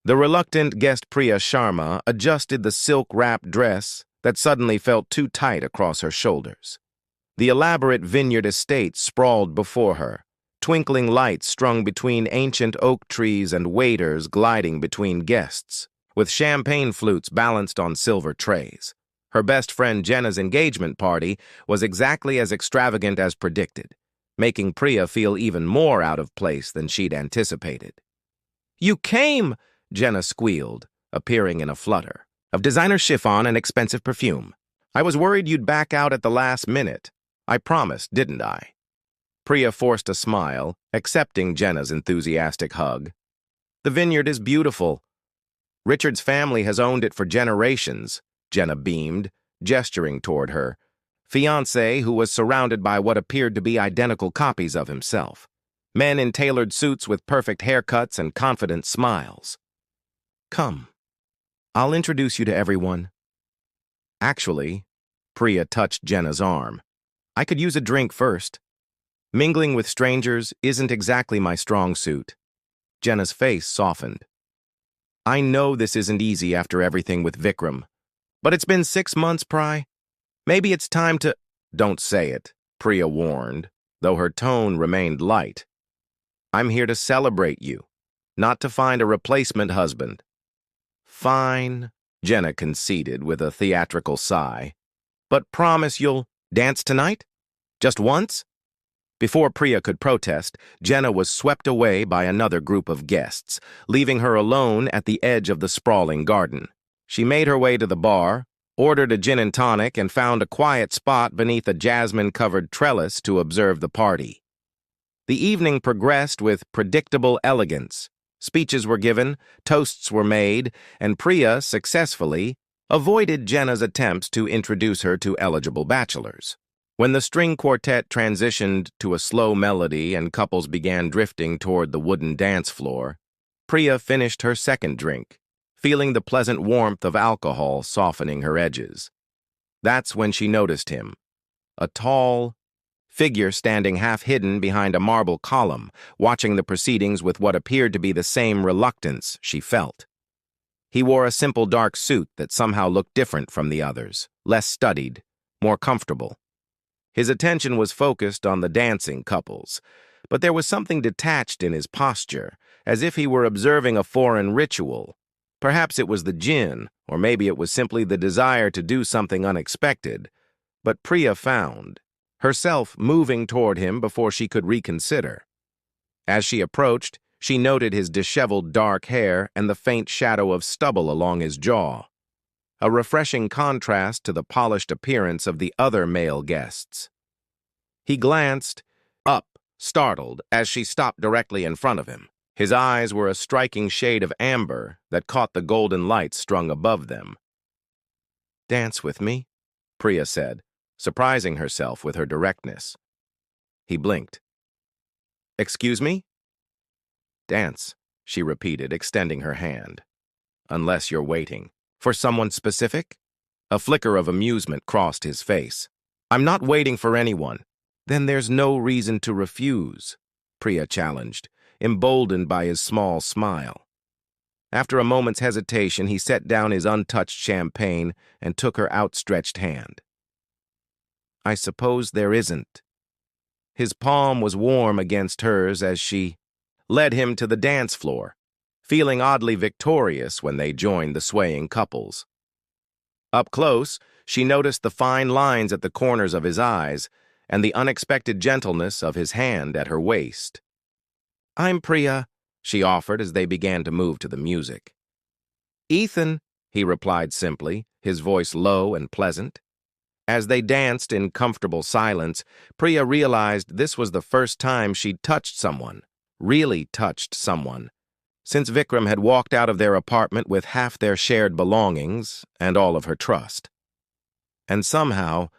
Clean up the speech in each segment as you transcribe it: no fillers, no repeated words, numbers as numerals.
The reluctant guest Priya Sharma adjusted the silk-wrapped dress that suddenly felt too tight across her shoulders. The elaborate vineyard estate sprawled before her, twinkling lights strung between ancient oak trees and waiters gliding between guests, with champagne flutes balanced on silver trays. Her best friend Jenna's engagement party was exactly as extravagant as predicted, making Priya feel even more out of place than she'd anticipated. "You came!" Jenna squealed, appearing in a flutter of designer chiffon and expensive perfume. "I was worried you'd back out at the last minute. I promised, didn't I?" Priya forced a smile, accepting Jenna's enthusiastic hug. "The vineyard is beautiful. Richard's family has owned it for generations," Jenna beamed, gesturing toward her fiancé, who was surrounded by what appeared to be identical copies of himself. Men in tailored suits with perfect haircuts and confident smiles. "Come, I'll introduce you to everyone." "Actually," Priya touched Jenna's arm, "I could use a drink first. Mingling with strangers isn't exactly my strong suit." Jenna's face softened. "I know this isn't easy after everything with Vikram, but it's been 6 months, Pri. Maybe it's time to—" "Don't say it," Priya warned, though her tone remained light. "I'm here to celebrate you, not to find a replacement husband." "Fine," Jenna conceded with a theatrical sigh. "But promise you'll dance tonight? Just once?" Before Priya could protest, Jenna was swept away by another group of guests, leaving her alone at the edge of the sprawling garden. She made her way to the bar, ordered a gin and tonic, and found a quiet spot beneath a jasmine-covered trellis to observe the party. The evening progressed with predictable elegance. Speeches were given, toasts were made, and Priya successfully avoided Jenna's attempts to introduce her to eligible bachelors. When the string quartet transitioned to a slow melody and couples began drifting toward the wooden dance floor, Priya finished her second drink, feeling the pleasant warmth of alcohol softening her edges. That's when she noticed him, a tall figure standing half-hidden behind a marble column, watching the proceedings with what appeared to be the same reluctance she felt. He wore a simple dark suit that somehow looked different from the others, less studied, more comfortable. His attention was focused on the dancing couples, but there was something detached in his posture, as if he were observing a foreign ritual. Perhaps it was the gin, or maybe it was simply the desire to do something unexpected, but Priya found herself moving toward him before she could reconsider. As she approached, she noted his disheveled dark hair and the faint shadow of stubble along his jaw, a refreshing contrast to the polished appearance of the other male guests. He glanced up, startled, as she stopped directly in front of him. His eyes were a striking shade of amber that caught the golden light strung above them. "Dance with me," Priya said, surprising herself with her directness. He blinked. "Excuse me?" "Dance," she repeated, extending her hand. "Unless you're waiting. For someone specific?" A flicker of amusement crossed his face. "I'm not waiting for anyone." "Then there's no reason to refuse," Priya challenged, emboldened by his small smile. After a moment's hesitation, he set down his untouched champagne and took her outstretched hand. "I suppose there isn't." His palm was warm against hers as she led him to the dance floor, feeling oddly victorious when they joined the swaying couples. Up close, she noticed the fine lines at the corners of his eyes and the unexpected gentleness of his hand at her waist. "I'm Priya," she offered as they began to move to the music. "Ethan," he replied simply, his voice low and pleasant. As they danced in comfortable silence, Priya realized this was the first time she'd touched someone, really touched someone, since Vikram had walked out of their apartment with half their shared belongings and all of her trust. And somehow,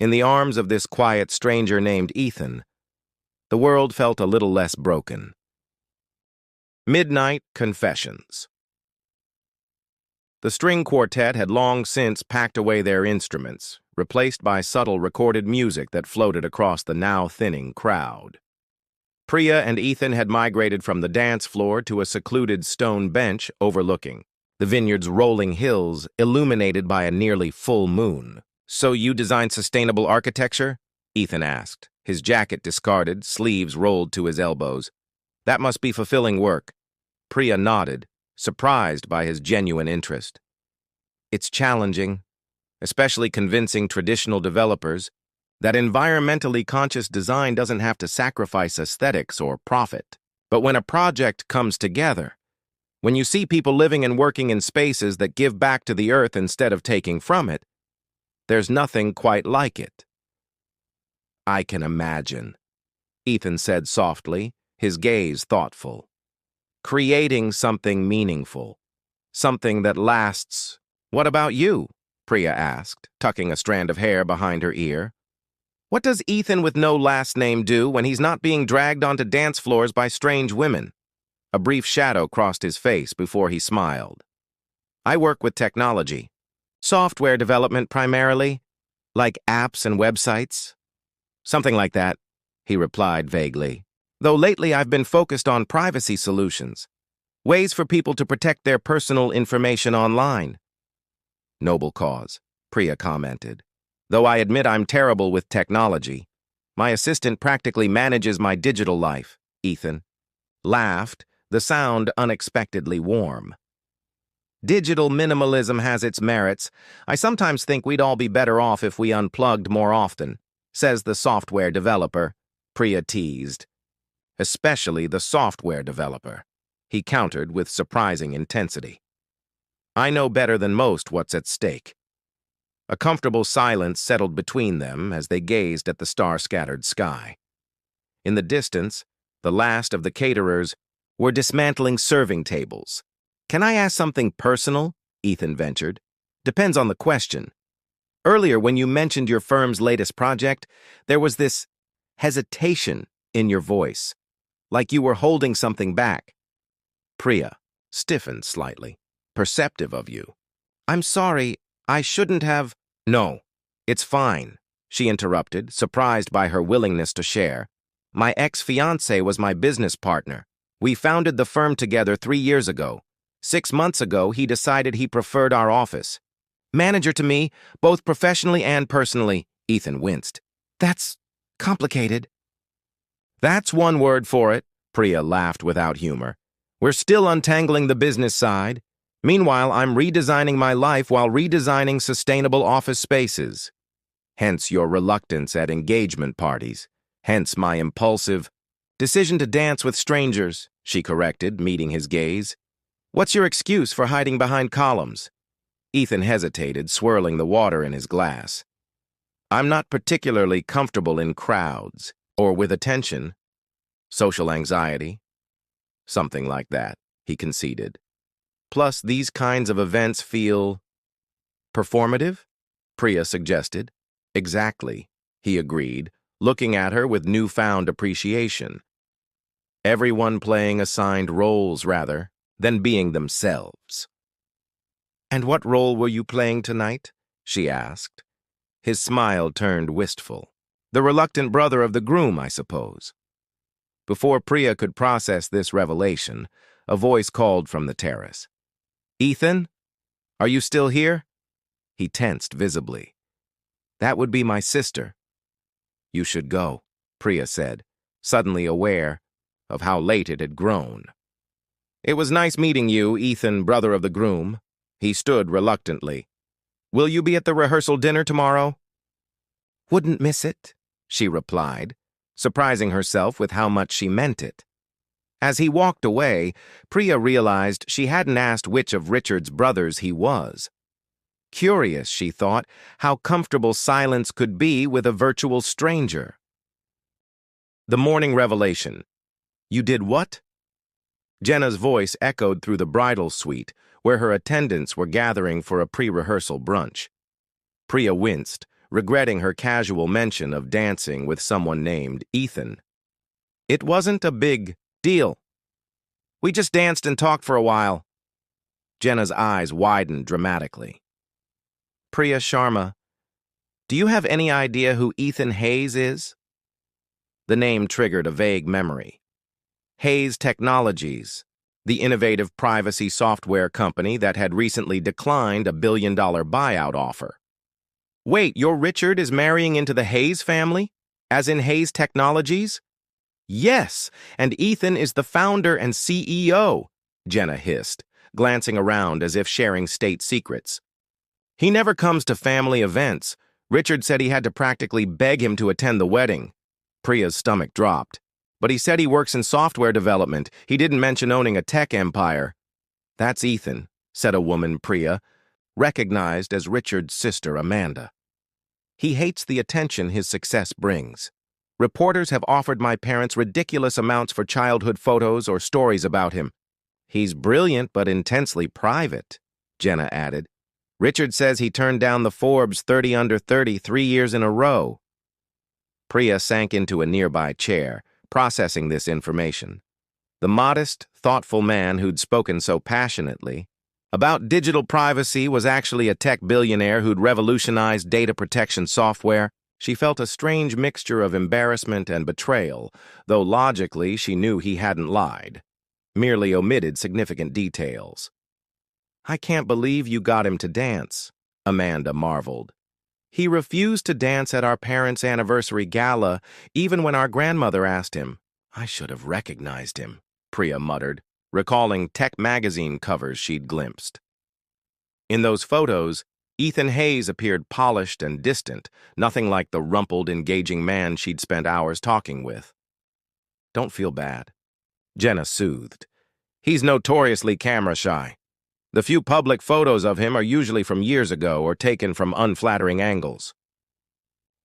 in the arms of this quiet stranger named Ethan, the world felt a little less broken. Midnight Confessions. The string quartet had long since packed away their instruments, replaced by subtle recorded music that floated across the now thinning crowd. Priya and Ethan had migrated from the dance floor to a secluded stone bench overlooking the vineyard's rolling hills illuminated by a nearly full moon. "So you design sustainable architecture?" Ethan asked, his jacket discarded, sleeves rolled to his elbows. "That must be fulfilling work." Priya nodded, surprised by his genuine interest. "It's challenging, especially convincing traditional developers that environmentally conscious design doesn't have to sacrifice aesthetics or profit. But when a project comes together, when you see people living and working in spaces that give back to the earth instead of taking from it, there's nothing quite like it." "I can imagine," Ethan said softly, his gaze thoughtful. "Creating something meaningful, something that lasts." "What about you?" Priya asked, tucking a strand of hair behind her ear. "What does Ethan with no last name do when he's not being dragged onto dance floors by strange women?" A brief shadow crossed his face before he smiled. "I work with technology. Software development primarily, like apps and websites." "Something like that," he replied vaguely. "Though lately I've been focused on privacy solutions, ways for people to protect their personal information online." "Noble cause," Priya commented. "Though I admit I'm terrible with technology. My assistant practically manages my digital life," Ethan laughed, the sound unexpectedly warm. "Digital minimalism has its merits. I sometimes think we'd all be better off if we unplugged more often," says the software developer, Priya teased. "Especially the software developer," he countered with surprising intensity. "I know better than most what's at stake." A comfortable silence settled between them as they gazed at the star-scattered sky. In the distance, the last of the caterers were dismantling serving tables. "Can I ask something personal?" Ethan ventured. "Depends on the question. Earlier, when you mentioned your firm's latest project, there was this hesitation in your voice, like you were holding something back." Priya stiffened slightly, perceptive of you. "I'm sorry, I shouldn't have—" "No, it's fine," she interrupted, surprised by her willingness to share. "My ex-fiancé was my business partner. We founded the firm together 3 years ago. 6 months ago, he decided he preferred our office. Manager to me, both professionally and personally." Ethan winced. "That's complicated." "That's one word for it," Priya laughed without humor. "We're still untangling the business side. Meanwhile, I'm redesigning my life while redesigning sustainable office spaces. Hence your reluctance at engagement parties. Hence my impulsive decision to dance with strangers," she corrected, meeting his gaze. "What's your excuse for hiding behind columns?" Ethan hesitated, swirling the water in his glass. "I'm not particularly comfortable in crowds or with attention. Social anxiety. Something like that," he conceded. "Plus, these kinds of events feel performative?" Priya suggested. "Exactly," he agreed, looking at her with newfound appreciation. Everyone playing assigned roles rather than being themselves. "And what role were you playing tonight?" she asked. His smile turned wistful. "The reluctant brother of the groom, I suppose." Before Priya could process this revelation, a voice called from the terrace. "Ethan? Are you still here?" He tensed visibly. "That would be my sister." "You should go," Priya said, suddenly aware of how late it had grown. "It was nice meeting you, Ethan, brother of the groom." He stood reluctantly. "Will you be at the rehearsal dinner tomorrow?" "Wouldn't miss it," she replied, surprising herself with how much she meant it. As he walked away, Priya realized she hadn't asked which of Richard's brothers he was. Curious, she thought, how comfortable silence could be with a virtual stranger. The morning revelation. "You did what?" Jenna's voice echoed through the bridal suite, where her attendants were gathering for a pre-rehearsal brunch. Priya winced, regretting her casual mention of dancing with someone named Ethan. "It wasn't a big deal. We just danced and talked for a while." Jenna's eyes widened dramatically. "Priya Sharma, do you have any idea who Ethan Hayes is?" The name triggered a vague memory. Hayes Technologies, the innovative privacy software company that had recently declined a billion-dollar buyout offer. Wait, your Richard is marrying into the Hayes family? As in Hayes Technologies? Yes, and Ethan is the founder and CEO, Jenna hissed, glancing around as if sharing state secrets. He never comes to family events. Richard said he had to practically beg him to attend the wedding. Priya's stomach dropped. But he said he works in software development. He didn't mention owning a tech empire. That's Ethan, said a woman, Priya, recognized as Richard's sister, Amanda. He hates the attention his success brings. Reporters have offered my parents ridiculous amounts for childhood photos or stories about him. He's brilliant but intensely private, Jenna added. Richard says he turned down the Forbes 30 Under 30 3 years in a row. Priya sank into a nearby chair, processing this information. The modest, thoughtful man who'd spoken so passionately about digital privacy was actually a tech billionaire who'd revolutionized data protection software. She felt a strange mixture of embarrassment and betrayal, though logically she knew he hadn't lied, merely omitted significant details. I can't believe you got him to dance, Amanda marveled. He refused to dance at our parents' anniversary gala, even when our grandmother asked him. I should have recognized him, Priya muttered, recalling tech magazine covers she'd glimpsed. In those photos, Ethan Hayes appeared polished and distant, nothing like the rumpled, engaging man she'd spent hours talking with. Don't feel bad, Jenna soothed. He's notoriously camera-shy. The few public photos of him are usually from years ago or taken from unflattering angles.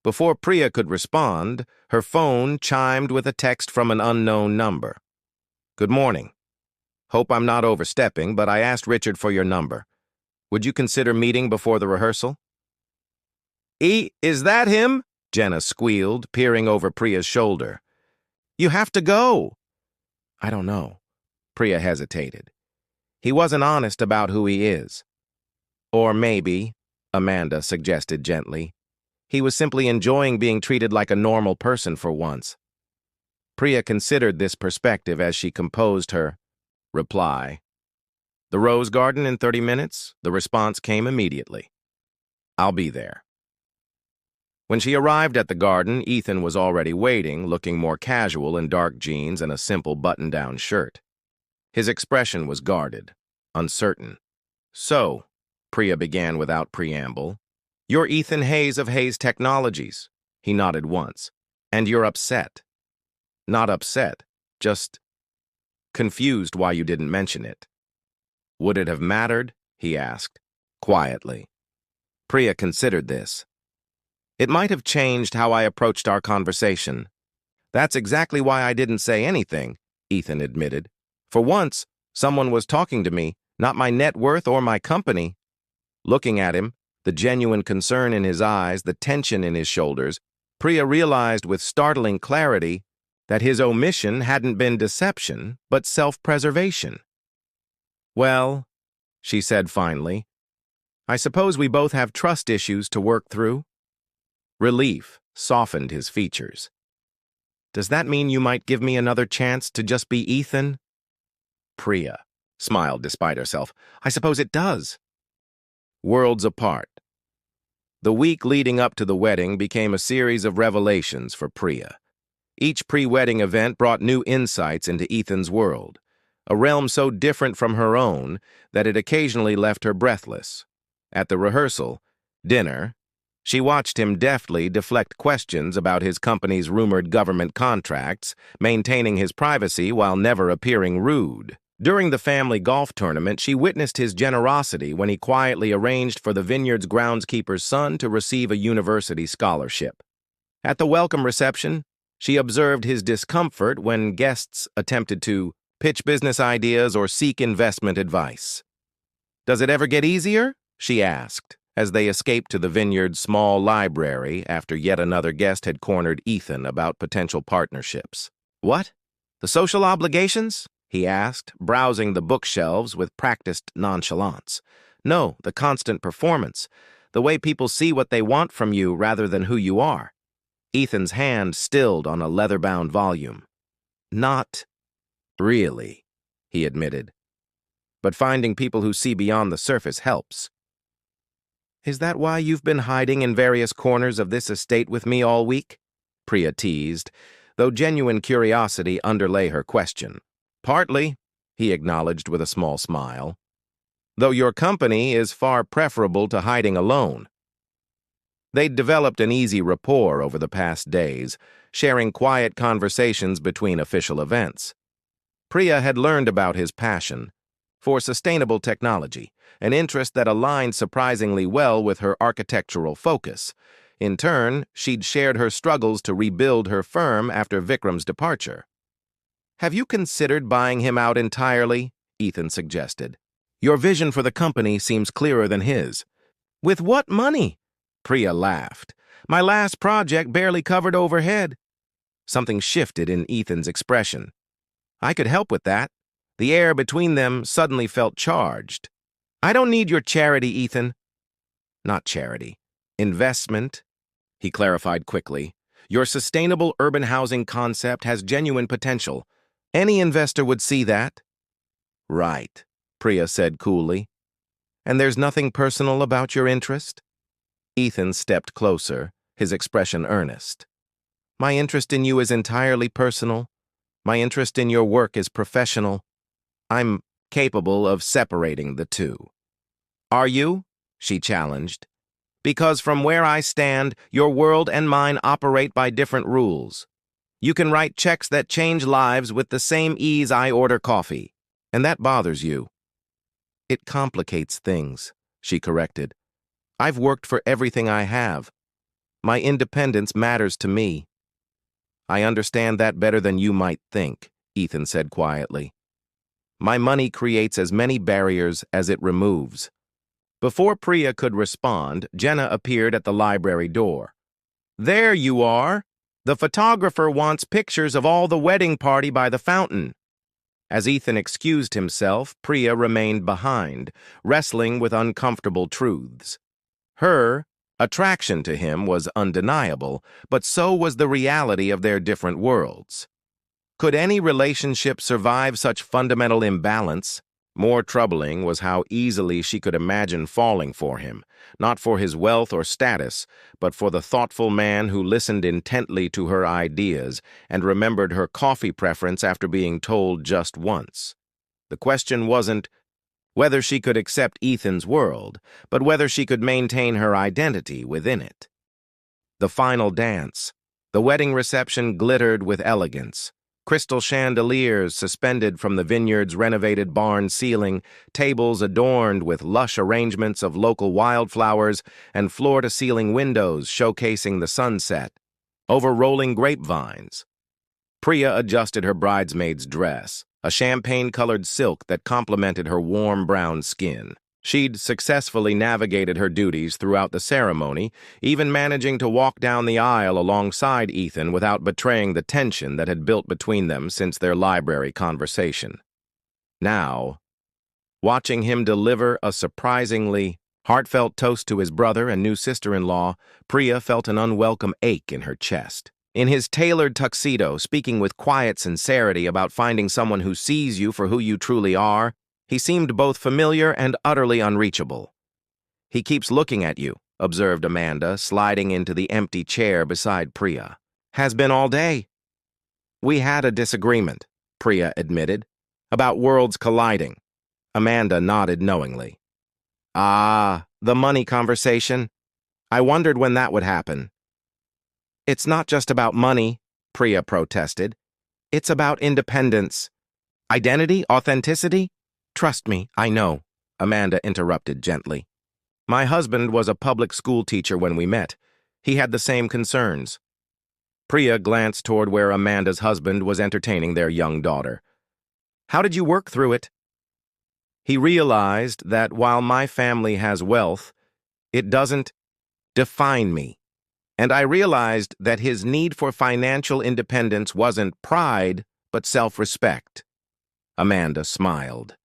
Before Priya could respond, her phone chimed with a text from an unknown number. Good morning. Hope I'm not overstepping, but I asked Richard for your number. Would you consider meeting before the rehearsal? Is that him? Jenna squealed, peering over Priya's shoulder. You have to go. I don't know. Priya hesitated. He wasn't honest about who he is. Or maybe, Amanda suggested gently, he was simply enjoying being treated like a normal person for once. Priya considered this perspective as she composed her reply. The Rose Garden in 30 minutes, the response came immediately. I'll be there. When she arrived at the garden, Ethan was already waiting, looking more casual in dark jeans and a simple button-down shirt. His expression was guarded, uncertain. So, Priya began without preamble, you're Ethan Hayes of Hayes Technologies. He nodded once. And you're upset. Not upset, just confused why you didn't mention it. Would it have mattered? He asked, quietly. Priya considered this. It might have changed how I approached our conversation. That's exactly why I didn't say anything, Ethan admitted. For once, someone was talking to me, not my net worth or my company. Looking at him, the genuine concern in his eyes, the tension in his shoulders, Priya realized with startling clarity that his omission hadn't been deception, but self-preservation. Well, she said finally, I suppose we both have trust issues to work through. Relief softened his features. Does that mean you might give me another chance to just be Ethan? Priya smiled despite herself. I suppose it does. Worlds apart. The week leading up to the wedding became a series of revelations for Priya. Each pre-wedding event brought new insights into Ethan's world, a realm so different from her own that it occasionally left her breathless. At the rehearsal, dinner, she watched him deftly deflect questions about his company's rumored government contracts, maintaining his privacy while never appearing rude. During the family golf tournament, she witnessed his generosity when he quietly arranged for the vineyard's groundskeeper's son to receive a university scholarship. At the welcome reception, she observed his discomfort when guests attempted to pitch business ideas or seek investment advice. Does it ever get easier? She asked, as they escaped to the vineyard's small library after yet another guest had cornered Ethan about potential partnerships. What? The social obligations? He asked, browsing the bookshelves with practiced nonchalance. No, the constant performance, the way people see what they want from you rather than who you are. Ethan's hand stilled on a leather-bound volume. Not really, he admitted. But finding people who see beyond the surface helps. Is that why you've been hiding in various corners of this estate with me all week? Priya teased, though genuine curiosity underlay her question. Partly, he acknowledged with a small smile. Though your company is far preferable to hiding alone. They'd developed an easy rapport over the past days, sharing quiet conversations between official events. Priya had learned about his passion for sustainable technology, an interest that aligned surprisingly well with her architectural focus. In turn, she'd shared her struggles to rebuild her firm after Vikram's departure. Have you considered buying him out entirely? Ethan suggested. Your vision for the company seems clearer than his. With what money? Priya laughed. My last project barely covered overhead. Something shifted in Ethan's expression. I could help with that. The air between them suddenly felt charged. I don't need your charity, Ethan. Not charity. Investment, he clarified quickly. Your sustainable urban housing concept has genuine potential. Any investor would see that. Right, Priya said coolly. And there's nothing personal about your interest? Ethan stepped closer, his expression earnest. My interest in you is entirely personal. My interest in your work is professional. I'm capable of separating the two. Are you? She challenged. Because from where I stand, your world and mine operate by different rules. You can write checks that change lives with the same ease I order coffee, and that bothers you. It complicates things, she corrected. I've worked for everything I have. My independence matters to me. I understand that better than you might think, Ethan said quietly. My money creates as many barriers as it removes. Before Priya could respond, Jenna appeared at the library door. There you are. The photographer wants pictures of all the wedding party by the fountain. As Ethan excused himself, Priya remained behind, wrestling with uncomfortable truths. Her attraction to him was undeniable, but so was the reality of their different worlds. Could any relationship survive such fundamental imbalance? More troubling was how easily she could imagine falling for him, not for his wealth or status, but for the thoughtful man who listened intently to her ideas and remembered her coffee preference after being told just once. The question wasn't whether she could accept Ethan's world, but whether she could maintain her identity within it. The final dance. The wedding reception glittered with elegance. Crystal chandeliers suspended from the vineyard's renovated barn ceiling, tables adorned with lush arrangements of local wildflowers, and floor-to-ceiling windows showcasing the sunset, over rolling grapevines. Priya adjusted her bridesmaid's dress, a champagne-colored silk that complemented her warm brown skin. She'd successfully navigated her duties throughout the ceremony, even managing to walk down the aisle alongside Ethan without betraying the tension that had built between them since their library conversation. Now, watching him deliver a surprisingly heartfelt toast to his brother and new sister-in-law, Priya felt an unwelcome ache in her chest. In his tailored tuxedo, speaking with quiet sincerity about finding someone who sees you for who you truly are, he seemed both familiar and utterly unreachable. He keeps looking at you, observed Amanda, sliding into the empty chair beside Priya. Has been all day. We had a disagreement, Priya admitted, about worlds colliding. Amanda nodded knowingly. Ah, the money conversation. I wondered when that would happen. It's not just about money, Priya protested. It's about independence. Identity, authenticity. Trust me, I know, Amanda interrupted gently. My husband was a public school teacher when we met. He had the same concerns. Priya glanced toward where Amanda's husband was entertaining their young daughter. How did you work through it? He realized that while my family has wealth, it doesn't define me. And I realized that his need for financial independence wasn't pride, but self-respect. Amanda smiled.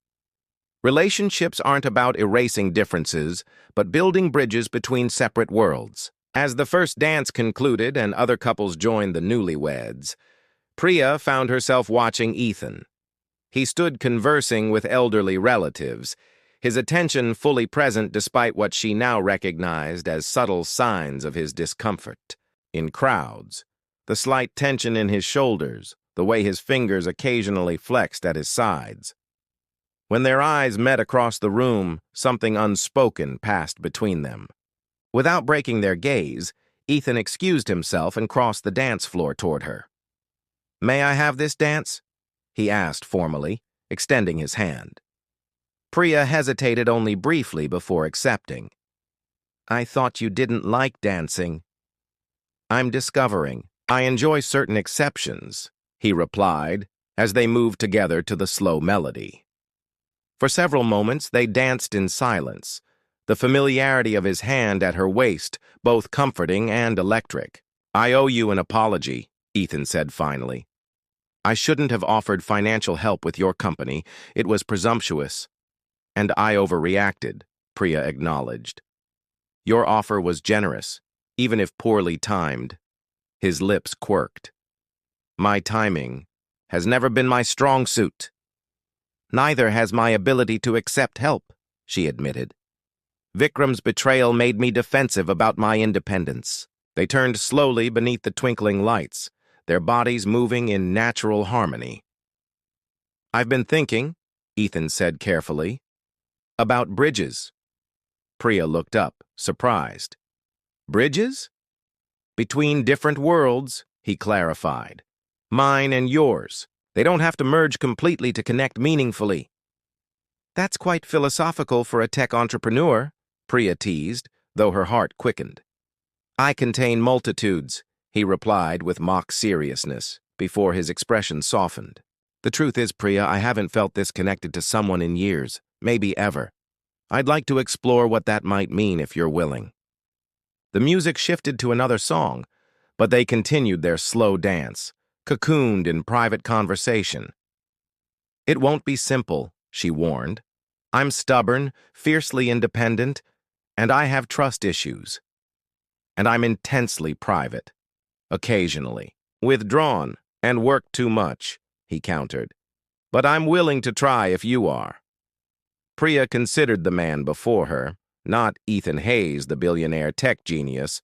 Relationships aren't about erasing differences, but building bridges between separate worlds. As the first dance concluded and other couples joined the newlyweds, Priya found herself watching Ethan. He stood conversing with elderly relatives, his attention fully present despite what she now recognized as subtle signs of his discomfort. In crowds, the slight tension in his shoulders, the way his fingers occasionally flexed at his sides. When their eyes met across the room, something unspoken passed between them. Without breaking their gaze, Ethan excused himself and crossed the dance floor toward her. "May I have this dance?" he asked formally, extending his hand. Priya hesitated only briefly before accepting. "I thought you didn't like dancing." "I'm discovering. I enjoy certain exceptions," he replied, as they moved together to the slow melody. For several moments they danced in silence, the familiarity of his hand at her waist both comforting and electric. "I owe you an apology," Ethan said finally. "I shouldn't have offered financial help with your company. It was presumptuous. And I overreacted," Priya acknowledged. "Your offer was generous, even if poorly timed." His lips quirked. "My timing has never been my strong suit." "Neither has my ability to accept help," she admitted. "Vikram's betrayal made me defensive about my independence." They turned slowly beneath the twinkling lights, their bodies moving in natural harmony. "I've been thinking," Ethan said carefully, "about bridges." Priya looked up, surprised. "Bridges?" "Between different worlds," he clarified. "Mine and yours. They don't have to merge completely to connect meaningfully." "That's quite philosophical for a tech entrepreneur," Priya teased, though her heart quickened. "I contain multitudes," he replied with mock seriousness, before his expression softened. "The truth is, Priya, I haven't felt this connected to someone in years, maybe ever. I'd like to explore what that might mean if you're willing." The music shifted to another song, but they continued their slow dance, cocooned in private conversation. "It won't be simple," she warned. "I'm stubborn, fiercely independent, and I have trust issues. And I'm intensely private. Occasionally. Withdrawn and work too much," he countered. "But I'm willing to try if you are." Priya considered the man before her, not Ethan Hayes, the billionaire tech genius,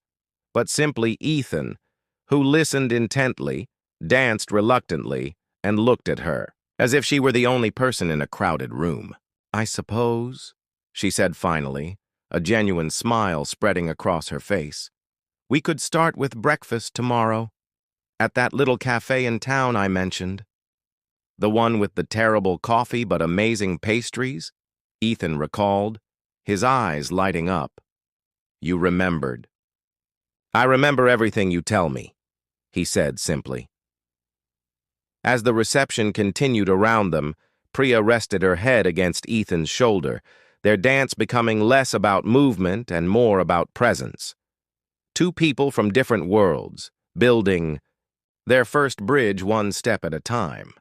but simply Ethan, who listened intently, danced reluctantly, and looked at her, as if she were the only person in a crowded room. "I suppose," she said finally, a genuine smile spreading across her face, "we could start with breakfast tomorrow, at that little cafe in town I mentioned. The one with the terrible coffee but amazing pastries?" Ethan recalled, his eyes lighting up. "You remembered." "I remember everything you tell me," he said simply. As the reception continued around them, Priya rested her head against Ethan's shoulder, their dance becoming less about movement and more about presence. Two people from different worlds, building their first bridge one step at a time.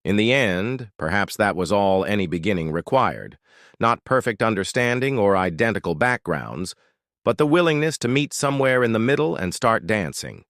In the end, perhaps that was all any beginning required. Not perfect understanding or identical backgrounds, but the willingness to meet somewhere in the middle and start dancing.